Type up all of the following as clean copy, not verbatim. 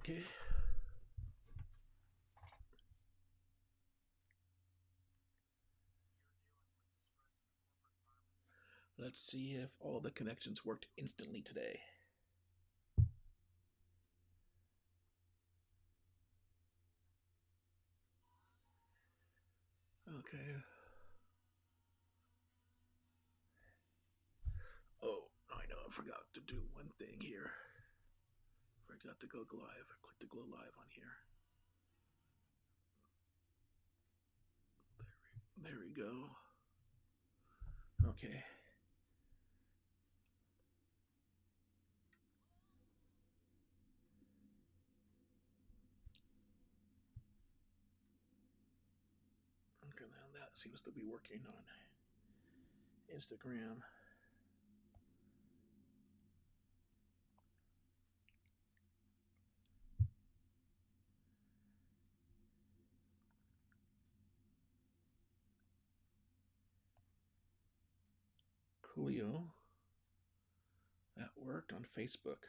Okay. Let's see if all the connections worked instantly today. Okay. Oh, I know. I forgot to do one thing here. Forgot to go live. Click to go live on here. There we go. Okay. Okay, now that seems to be working on Instagram. Coolio. That worked on Facebook.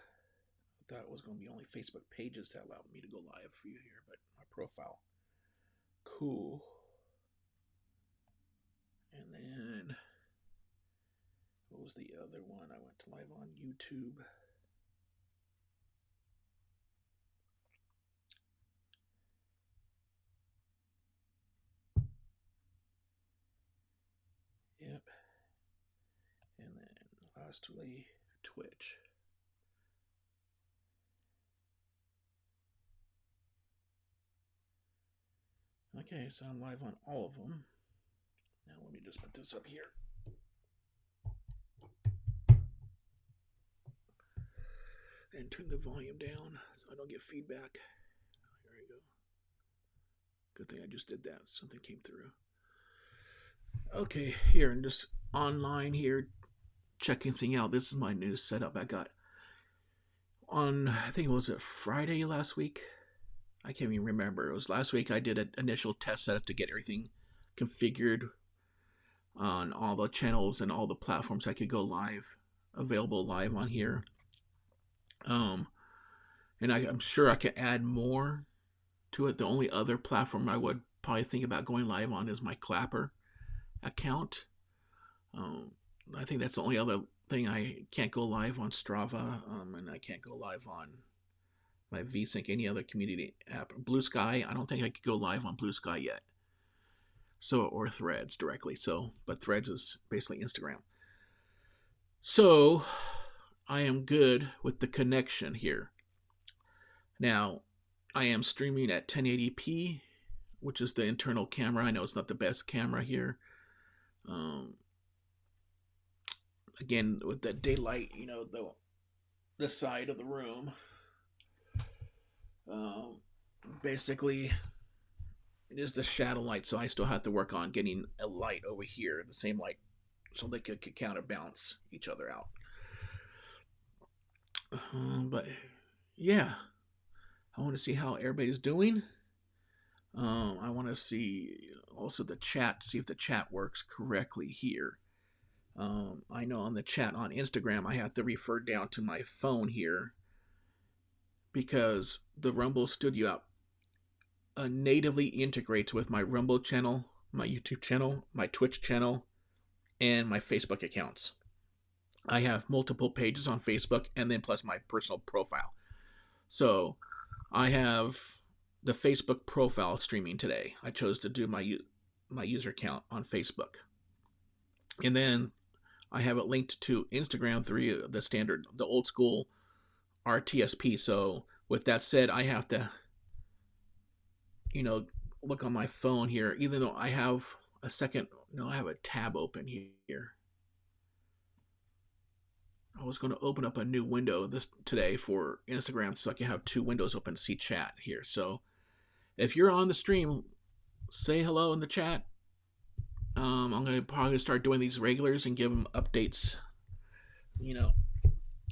I thought it was going to be only Facebook pages that allowed me to go live for you here, but my profile. Cool. And then, what was the other one? I went to live on YouTube. Yep. And then lastly, Twitch. Okay, so I'm live on all of them. Now let me just put this up here. And turn the volume down so I don't get feedback. There we go. Good thing I just did that. Something came through. Okay, here and just online here, checking thing out. This is my new setup I got on. I think it was a Friday last week. I can't even remember. It was last week. I did an initial test setup to get everything configured on all the channels and all the platforms I could go live, available live on here. And I'm sure I can add more to it. The only other platform I would probably think about going live on is my Clapper account. I think that's the only other thing. I can't go live on Strava, and I can't go live on my VSync, any other community app. Blue Sky, I don't think I could go live on Blue Sky yet. So, or Threads directly. So, but Threads is basically Instagram. So, I am good with the connection here. Now, I am streaming at 1080p, which is the internal camera. I know it's not the best camera here. Again, with that daylight, you know, the side of the room. Basically, it is the shadow light, so I still have to work on getting a light over here, the same light, so they could counterbalance each other out. But yeah, I want to see how everybody's doing. I want to see also the chat, see if the chat works correctly here. I know on the chat on Instagram, I have to refer down to my phone here because the Rumble Studio app natively integrates with my Rumble channel, my YouTube channel, my Twitch channel, and my Facebook accounts. I have multiple pages on Facebook and then plus my personal profile. So I have the Facebook profile streaming today. I chose to do my user account on Facebook. And then I have it linked to Instagram through the standard, the old school RTSP. So with that said, I have to, you know, look on my phone here, even though I have a second, no, I have a tab open here. I was going to open up a new window today for Instagram so I can have two windows open to see chat here. So if you're on the stream, say hello in the chat. I'm going to probably start doing these regulars and give them updates, you know,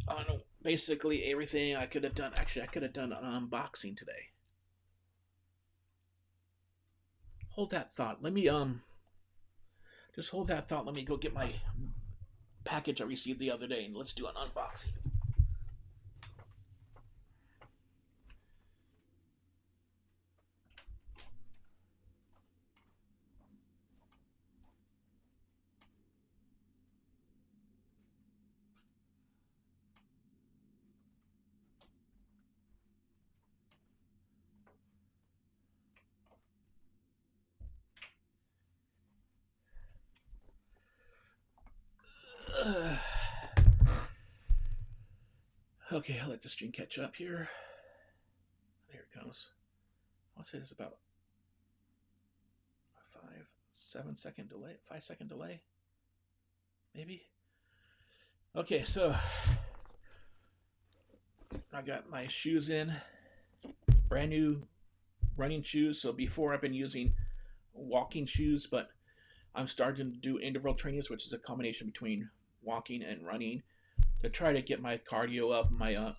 on basically everything I could have done. Actually, I could have done an unboxing today. Hold that thought. Let me, just hold that thought. Let me go get my package I received the other day and let's do an unboxing. Okay, I'll let the stream catch up here. There it comes. I'll say this about 5-7 second delay, 5 second delay, maybe. Okay, so I got my shoes in, brand new running shoes. So before I've been using walking shoes, but I'm starting to do interval trainings, which is a combination between walking and running to try to get my cardio up, my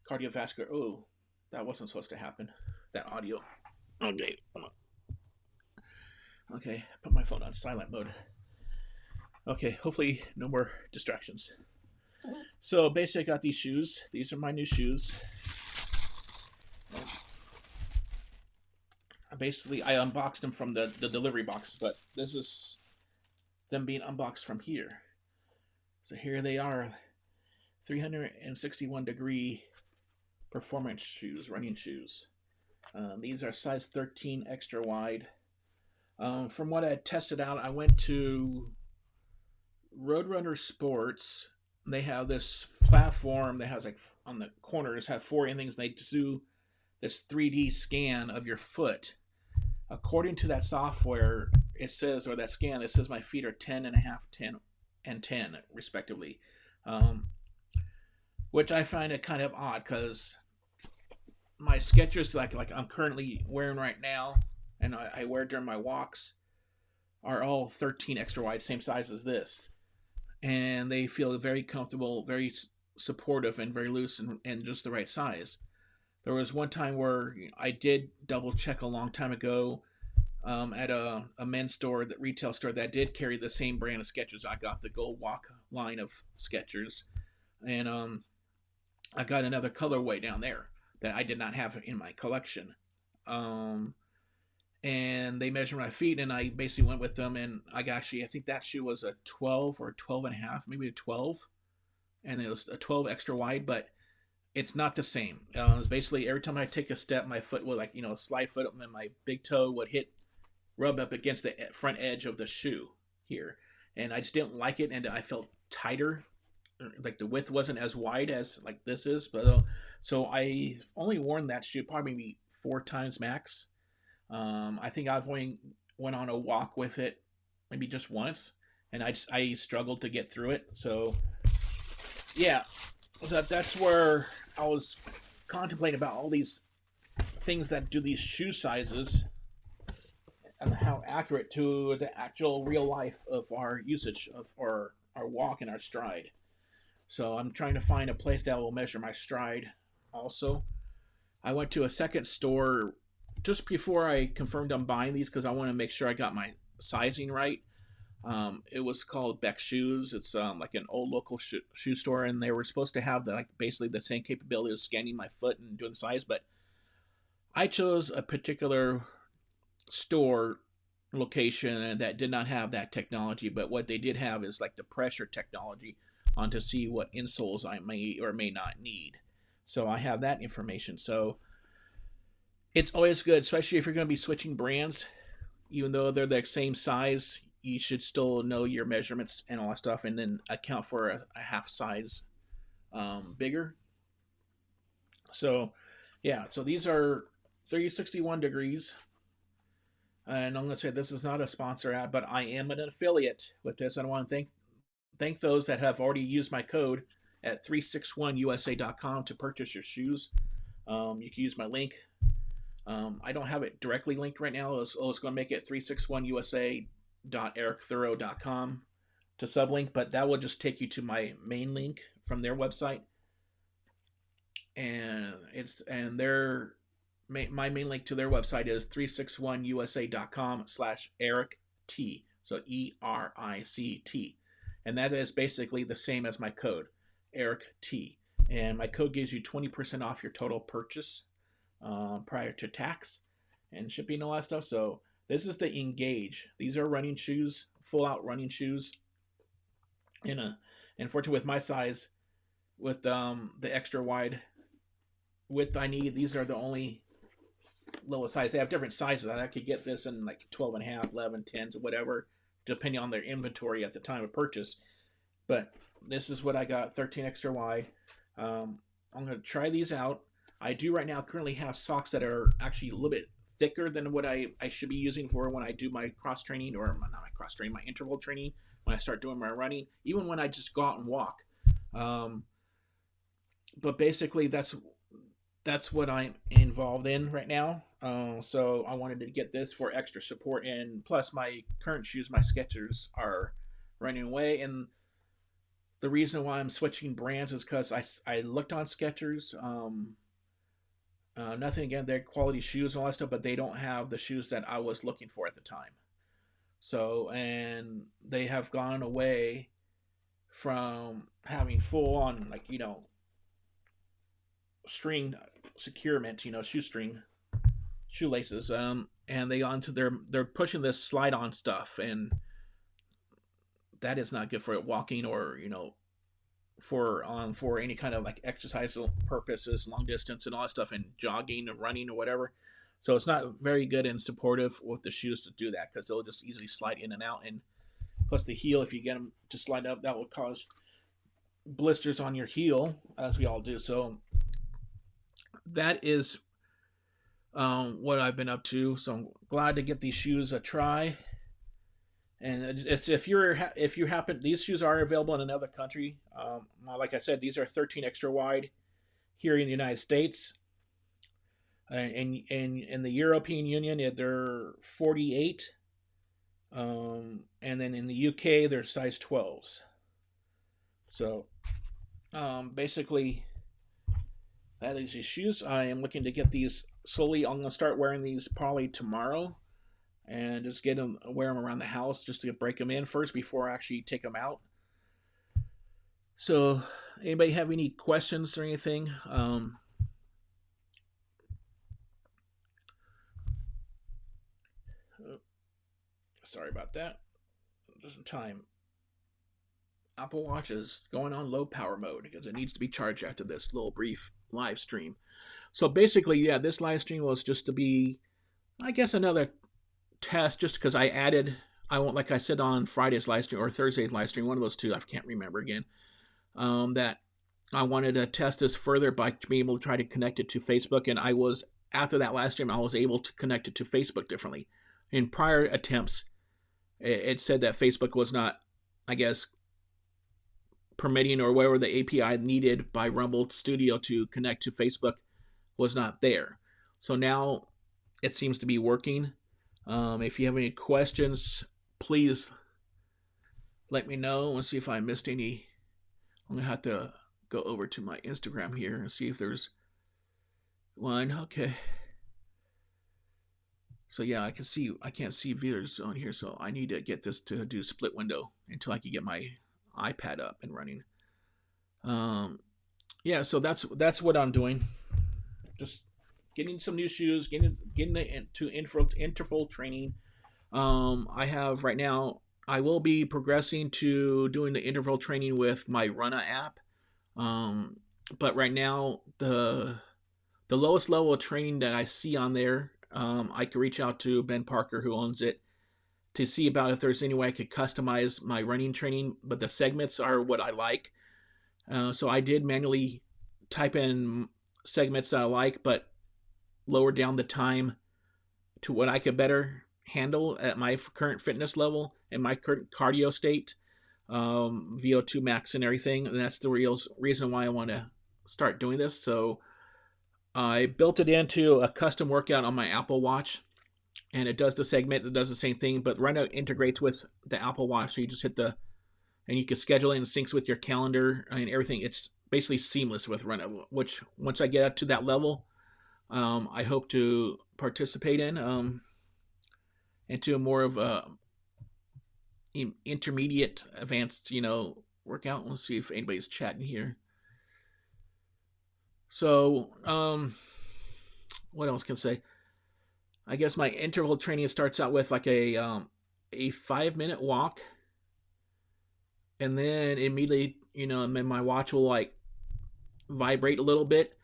cardiovascular. Oh, that wasn't supposed to happen. That audio. Okay, okay, put my phone on silent mode. Okay, hopefully no more distractions. So basically I got these shoes. These are my new shoes. Basically I unboxed them from the delivery box, but this is them being unboxed from here. So here they are, 361 degree performance shoes, running shoes. These are size 13 extra wide. From what I had tested out, I went to Roadrunner Sports. They have this platform that has like on the corners have 4 things. They do this 3D scan of your foot. According to that software, it says, or that scan, it says my feet are 10.5, 10, and 10 respectively, which I find it kind of odd because my Skechers, like I'm currently wearing right now, and I wear during my walks, are all 13 extra wide, same size as this, and they feel very comfortable, very supportive, and very loose, and just the right size. There was one time where I did double check a long time ago at a men's store, that retail store that did carry the same brand of Skechers. I got the Go Walk line of Skechers, and I got another colorway down there that I did not have in my collection. And they measured my feet, and I basically went with them, and I think that shoe was a 12 or 12.5, maybe a 12, and it was a 12 extra wide, but it's not the same. It's basically every time I take a step, my foot would slide foot up, and my big toe would rub up against the front edge of the shoe here, and I just didn't like it, and I felt tighter. Like the width wasn't as wide as like this is, but so I only worn that shoe probably maybe 4 times max. I think I've only went on a walk with it maybe just once, and I struggled to get through it. So yeah, so that's where I was contemplating about all these things that do these shoe sizes and how accurate to the actual real life of our usage of our walk and our stride. So I'm trying to find a place that will measure my stride also. I went to a second store just before I confirmed I'm buying these because I want to make sure I got my sizing right. It was called Beck Shoes. It's like an old local shoe store, and they were supposed to have basically the same capability of scanning my foot and doing the size, but I chose a particular store location that did not have that technology, but what they did have is like the pressure technology on to see what insoles I may or may not need. So I have that information. So it's always good, especially if you're going to be switching brands, even though they're the same size, you should still know your measurements and all that stuff, and then account for a half size bigger. So yeah, so these are 361 degrees. And I'm going to say this is not a sponsor ad, but I am an affiliate with this. And I want to thank those that have already used my code at 361usa.com to purchase your shoes. You can use my link. I don't have it directly linked right now. I was going to make it 361usa.ericthorough.com to sublink, but that will just take you to my main link from their website. And my main link to their website is 361usa.com/EricT. So ERICT. And that is basically the same as my code, EricT. And my code gives you 20% off your total purchase prior to tax and shipping and all that stuff. So this is the Engage. These are running shoes, full out running shoes. And unfortunately with my size, with the extra wide width I need, these are the only lowest size. They have different sizes. I could get this in like 12.5, 11, 10s, or whatever, depending on their inventory at the time of purchase. But this is what I got, 13 extra wide. I'm gonna try these out. I do right now currently have socks that are actually a little bit thicker than what I should be using for when I do my cross training, or not my cross training, my interval training, when I start doing my running, even when I just go out and walk. Um, but basically, that's what I'm involved in right now. So I wanted to get this for extra support, and plus my current shoes, my Skechers, are running away, and the reason why I'm switching brands is because I looked on Skechers. Nothing again, they're quality shoes and all that stuff, but they don't have the shoes that I was looking for at the time. So, and they have gone away from having full on, like, string securement, shoestring, shoelaces. And they onto they're pushing this slide on stuff, and that is not good for walking, or for any kind of like exercise purposes, long distance and all that stuff, and jogging and running or whatever. So it's not very good and supportive with the shoes to do that, because they'll just easily slide in and out. And plus the heel, if you get them to slide up, that will cause blisters on your heel, as we all do. So that is what I've been up to. So I'm glad to get these shoes a try. And if you happen, these shoes are available in another country. Like I said, these are 13 extra wide here in the United States. And in the European Union, they're 48. And then in the UK, they're size 12s. So basically, that is these shoes. I am looking to get these slowly. I'm going to start wearing these probably tomorrow, and just wear them around the house, just to break them in first before I actually take them out. So, anybody have any questions or anything? Sorry about that. There's time. Apple Watch is going on low power mode because it needs to be charged after this little brief live stream. So basically, yeah, this live stream was just to be, I guess, another test, just because like I said on Friday's live stream or Thursday's live stream, one of those two, I can't remember again, that I wanted to test this further by being able to try to connect it to Facebook. And after that last stream, I was able to connect it to Facebook differently. In prior attempts, it said that Facebook was not, I guess, permitting, or whatever the API needed by Rumble Studio to connect to Facebook was not there. So now it seems to be working. If you have any questions, please let me know. Let's see if I missed any. I'm going to have to go over to my Instagram here and see if there's one. Okay. So yeah, I can't see viewers on here, so I need to get this to do split window until I can get my iPad up and running. Yeah, so that's what I'm doing. Just getting some new shoes, getting into interval training. I have right now, I will be progressing to doing the interval training with my Runna app. But right now, the lowest level of training that I see on there, I could reach out to Ben Parker, who owns it, to see about if there's any way I could customize my running training, but the segments are what I like. So I did manually type in segments that I like, but lower down the time to what I could better handle at my current fitness level and my current cardio state, VO2 max and everything. And that's the real reason why I want to start doing this. So I built it into a custom workout on my Apple Watch, and it does the segment. It does the same thing, but Runna integrates with the Apple Watch. So you just and you can schedule it and syncs with your calendar and everything. It's basically seamless with Runna, which once I get up to that level, I hope to participate in, into more of a intermediate advanced, workout. Let's see if anybody's chatting here. So, what else can I say? I guess my interval training starts out with like a 5-minute walk, and then immediately, and then my watch will like vibrate a little bit,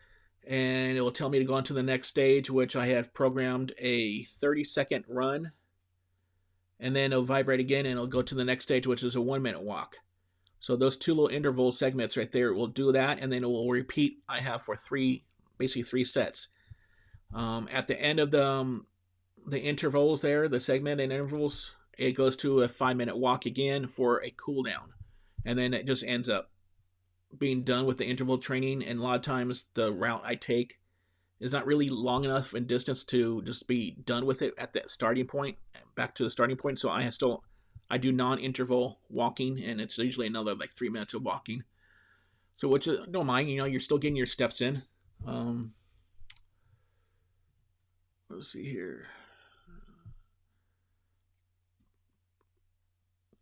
and it will tell me to go on to the next stage, which I have programmed a 30-second run, and then it'll vibrate again, and it'll go to the next stage, which is a 1-minute walk. So those two little interval segments right there will do that, and then it will repeat. I have for basically three sets. At the end of the intervals there, the segment and intervals, it goes to a 5-minute walk again for a cool down, and then it just ends up being done with the interval training. And a lot of times the route I take is not really long enough in distance to just be done with it at that starting point, back to the starting point. So I do non-interval walking, and it's usually another like 3 minutes of walking. So which I don't mind, you're still getting your steps in. Let's see here.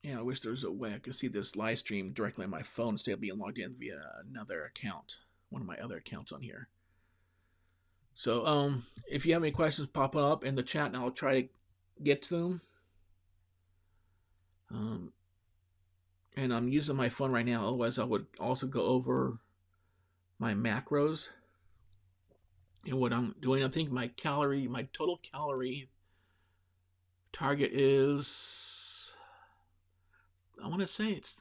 Yeah, I wish there was a way I could see this live stream directly on my phone instead of being logged in via another account, one of my other accounts on here. So, if you have any questions popping up in the chat, and I'll try to get to them. And I'm using my phone right now. Otherwise, I would also go over my macros and what I'm doing. I think my total calorie target is, I want to say it's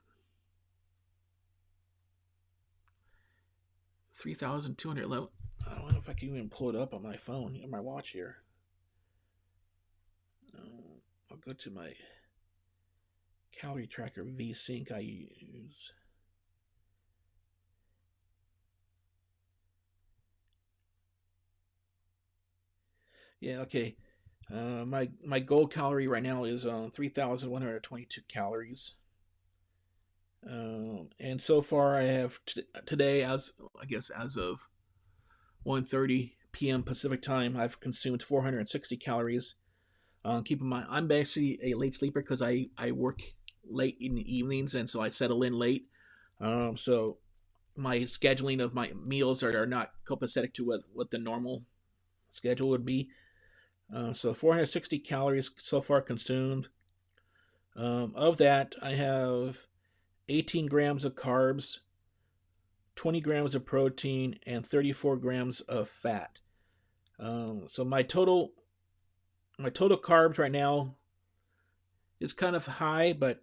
3,211. I don't know if I can even pull it up on my phone, on my watch here. I'll go to my calorie tracker VSync I use. Yeah, okay. My goal calorie right now is 3,122 calories. And so far I have today, as of 1:30 p.m. Pacific time, I've consumed 460 calories. Keep in mind, I'm basically a late sleeper because I work late in the evenings, and so I settle in late. So my scheduling of my meals are not copacetic to what the normal schedule would be. So 460 calories so far consumed. Of that, I have 18 grams of carbs, 20 grams of protein, and 34 grams of fat. So my total carbs right now is kind of high, but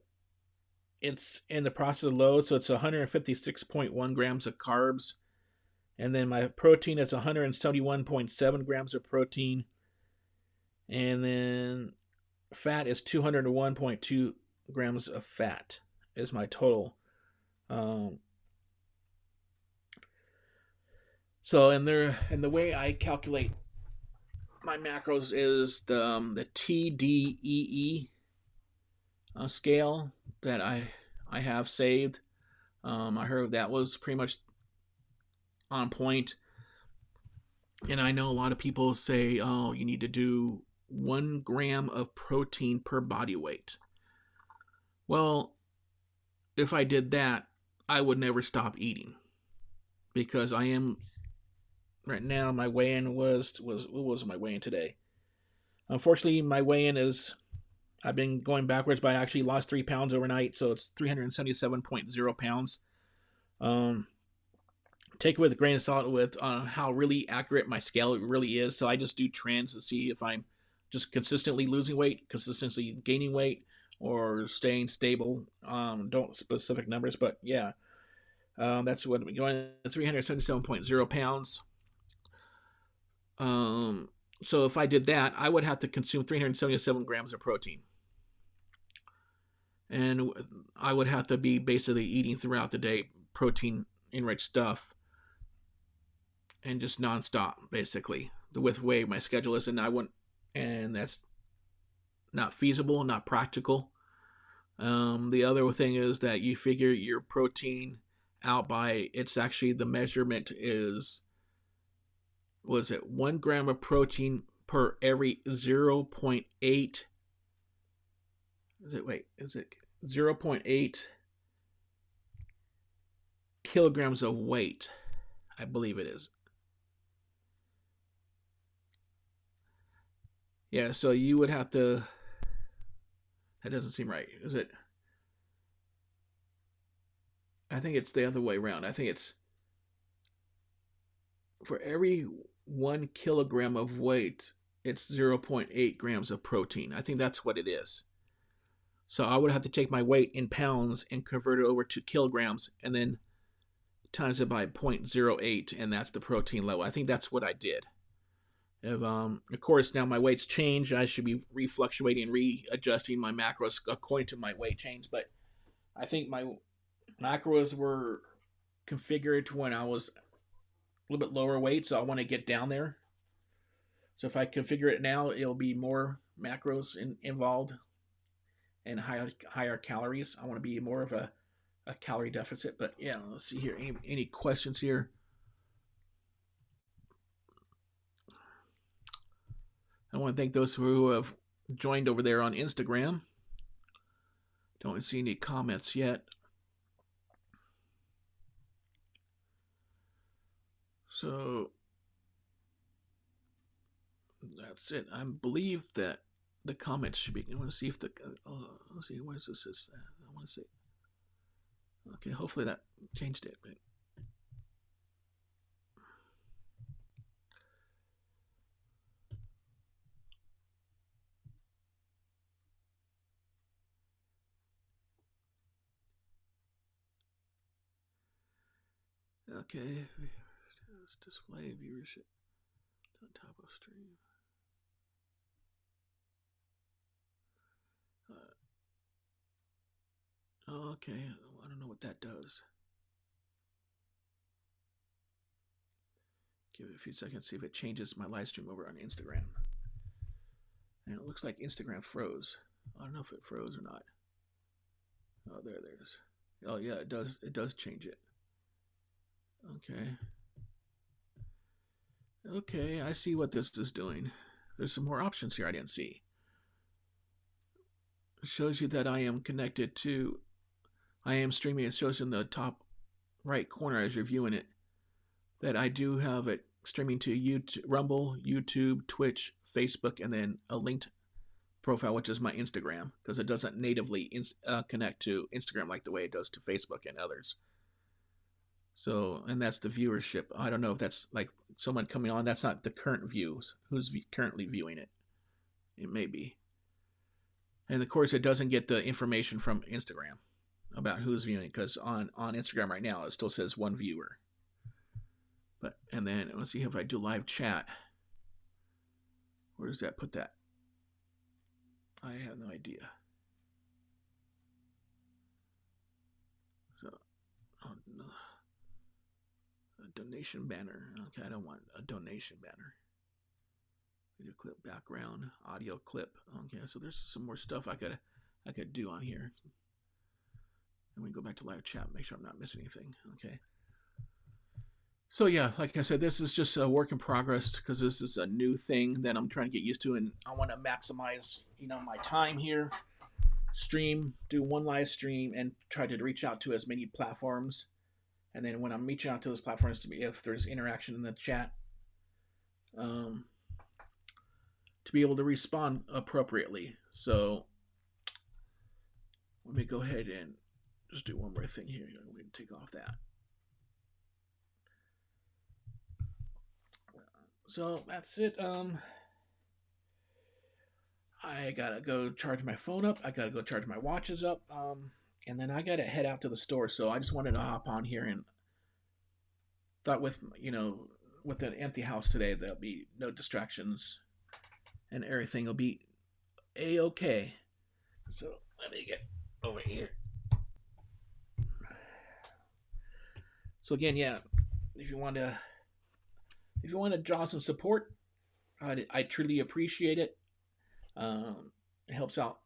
it's in the process of low, so it's 156.1 grams of carbs. And then my protein is 171.7 grams of protein. And then fat is 201.2 grams of fat is my total. So and the way I calculate my macros is the TDEE scale that I have saved. I heard that was pretty much on point. And I know a lot of people say, oh, you need to do 1 gram of protein per body weight. Well, if I did that, I would never stop eating, because I am right now. My weigh-in was what was my weigh-in today? Unfortunately, my weigh-in is, I've been going backwards, but I actually lost 3 pounds overnight, so it's 377.0 pounds. Take it with a grain of salt with how really accurate my scale really is. So I just do trends to see if I'm just consistently losing weight, consistently gaining weight, or staying stable. Don't specific numbers, but yeah, that's what I'm going. 377.0 pounds. So if I did that, I would have to consume 377 grams of protein, and I would have to be basically eating throughout the day protein-enriched stuff, and just nonstop, basically, with the way my schedule is. And that's not feasible, not practical. The other thing is that you figure your protein out by, it's actually, the measurement is, was it 1 gram of protein per every 0.8, is it 0.8 kilograms of weight, I believe it is. Yeah, so you would have to, that doesn't seem right, is it? I think it's the other way around. I think it's for every 1 kilogram of weight, it's 0.8 grams of protein. I think that's what it is. So I would have to take my weight in pounds and convert it over to kilograms, and then times it by 0.08, and that's the protein level. I think that's what I did. If, of course, now my weight's changed. I should be refluctuating, readjusting my macros according to my weight change. But I think my macros were configured when I was a little bit lower weight, so I want to get down there. So if I configure it now, it'll be more macros involved and higher calories. I want to be more of a calorie deficit. But yeah, let's see here. Any questions here? I want to thank those who have joined over there on Instagram. Don't see any comments yet. So that's it. I believe that the comments should be. I want to see if the. Let's see. What is this? I want to see. Okay, hopefully that changed it. But okay, let's display viewership on top of stream. Okay, I don't know what that does. Give it a few seconds, see if it changes my live stream over on Instagram. And it looks like Instagram froze. I don't know if it froze or not. Oh, there's. Oh yeah, it does. It does change it. Okay. Okay, I see what this is doing. There's some more options here I didn't see. It shows you that I am connected to. I am streaming. It shows in the top right corner as you're viewing it that I do have it streaming to YouTube, Rumble, YouTube, Twitch, Facebook, and then a linked profile, which is my Instagram, because it doesn't natively connect to Instagram like the way it does to Facebook and others. So, and that's the viewership. I don't know if that's like someone coming on. That's not the current views. Who's currently viewing it? It may be. And of course, it doesn't get the information from Instagram about who's viewing it, because on Instagram right now, it still says one viewer. But, and then let's see if I do live chat. Where does that put that? I have no idea. So, oh, no. A donation banner. Okay, I don't want a donation banner. Video clip background, audio clip. Okay, so there's some more stuff I could do on here. And we go back to live chat, make sure I'm not missing anything. Okay. So yeah, like I said, this is just a work in progress because this is a new thing that I'm trying to get used to, and I want to maximize, my time here. Stream, do one live stream, and try to reach out to as many platforms. And then when I'm reaching out to those platforms, to be if there's interaction in the chat, to be able to respond appropriately. So let me go ahead and just do one more thing here. We can take off that. So that's it. I gotta go charge my phone up. I gotta go charge my watches up. And then I gotta head out to the store. So I just wanted to hop on here and thought with with an empty house today, there'll be no distractions and everything will be a-okay. So let me get over here. So again, yeah, if you want to draw some support, I truly appreciate it. It helps out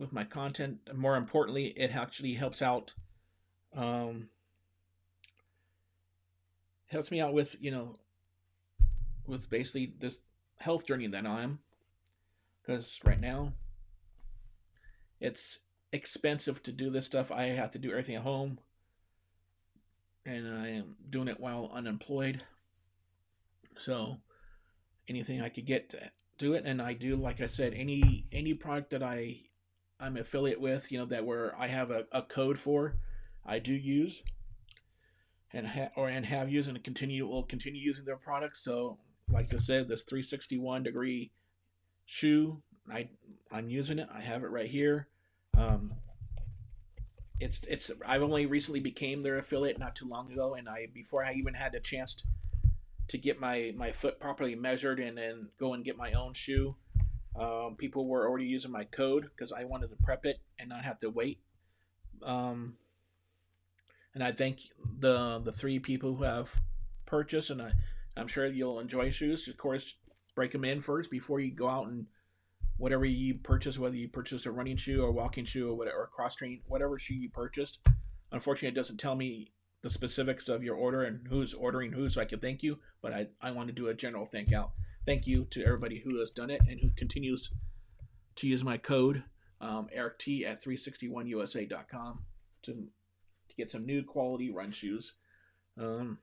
with my content. More importantly, it actually helps out. Helps me out with with basically this health journey that I'm, because right now it's expensive to do this stuff. I have to do everything at home, and I am doing it while unemployed. So anything I could get to do it, and I do, like I said, any product that I'm affiliate with, that where I have a code for, I do use and have used and will continue using their products. So like I said, this 361 degree shoe, I'm using it. I have it right here. Um, it's I've only recently became their affiliate not too long ago, and I before I even had a chance to get my foot properly measured and then go and get my own shoe. People were already using my code because I wanted to prep it and not have to wait. Um, and I thank the three people who have purchased, and I'm sure you'll enjoy shoes. Of course, break them in first before you go out and whatever you purchase, whether you purchase a running shoe or walking shoe or whatever, or cross train, whatever shoe you purchased. Unfortunately, it doesn't tell me the specifics of your order and who's ordering who, so I can thank you. But I want to do a general thank you to everybody who has done it and who continues to use my code, Eric T at 361USA.com to get some new quality run shoes. Um,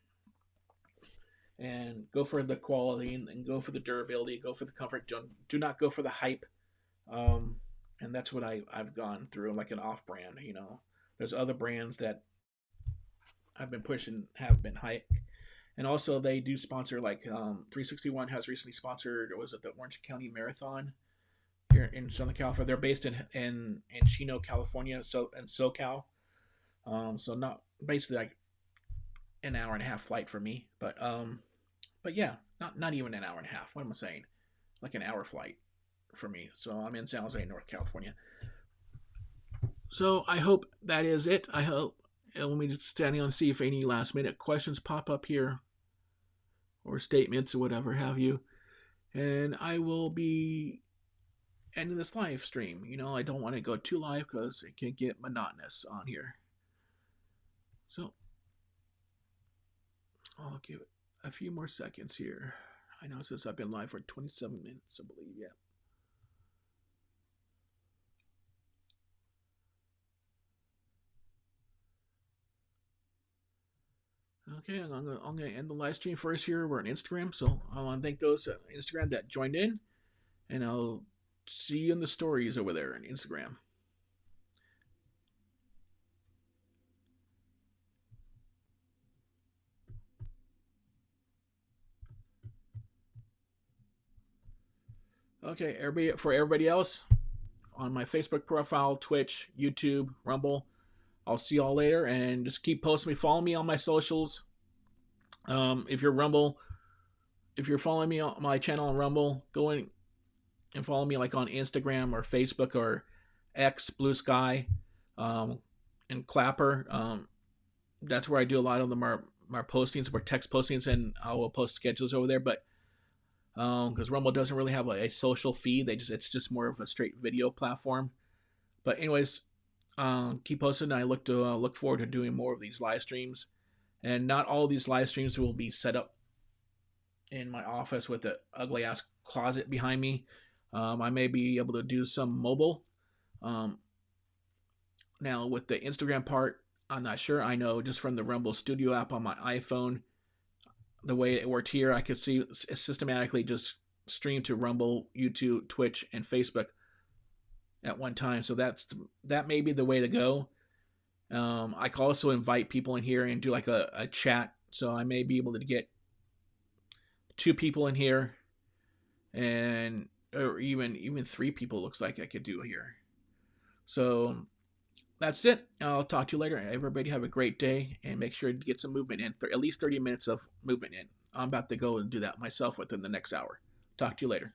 and go for the quality and go for the durability, go for the comfort. Do not go for the hype. Um, and that's what I've gone through, like an off brand. There's other brands that I've been pushing have been hype. And also, they do sponsor, like 361 has recently sponsored, was it the Orange County Marathon here in Southern California? They're based in Chino, California, so in SoCal. So not basically like an hour and a half flight for me, but yeah, not even an hour and a half. What am I saying? Like an hour flight for me. So I'm in San Jose, North California. So I hope that is it. I hope. Let me just standing on and see if any last minute questions pop up here, or statements or whatever have you. And I will be ending this live stream. I don't want to go too live because it can get monotonous on here. So I'll give it a few more seconds here. I know since I've been live for 27 minutes, I believe, yeah. Okay, I'm gonna end the live stream first here. We're on Instagram, so I want to thank those on Instagram that joined in, and I'll see you in the stories over there on Instagram. Okay, everybody else on my Facebook profile, Twitch, YouTube, Rumble. I'll see y'all later, and just keep posting me. Follow me on my socials. If you're following me on my channel on Rumble, go in and follow me like on Instagram or Facebook or X, Blue Sky, and Clapper. That's where I do a lot of them are postings, or text postings, and I will post schedules over there. But because Rumble doesn't really have a social feed, it's just more of a straight video platform. But anyways, keep posting. I look forward to doing more of these live streams, and not all of these live streams will be set up in my office with the ugly ass closet behind me. I may be able to do some mobile. Now with the Instagram part, I'm not sure. I know just from the Rumble Studio app on my iPhone, the way it worked here, I could see systematically just stream to Rumble, YouTube, Twitch, and Facebook at one time. So that may be the way to go. I can also invite people in here and do like a chat. So I may be able to get 2 people in here, and or even 3 people looks like I could do here. So that's it. I'll talk to you later. Everybody have a great day, and make sure to get some movement in. At least 30 minutes of movement in. I'm about to go and do that myself within the next hour. Talk to you later.